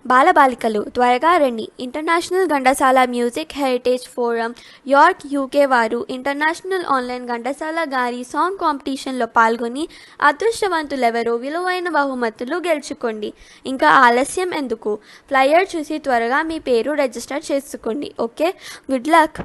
బాలబాలికలు త్వరగా రండి. International Ghantasala music heritage forum York UK వారు ఇంటర్నేషనల్ ఆన్లైన్ ఘంటసాల గారి సాంగ్ కాంపిటీషన్లో పాల్గొని అదృష్టవంతులెవరో విలువైన బహుమతులు గెలుచుకోండి. ఇంకా ఆలస్యం ఎందుకు? ఫ్లైయర్ చూసి త్వరగా మీ పేరు రిజిస్టర్ చేసుకోండి. Okay, good luck.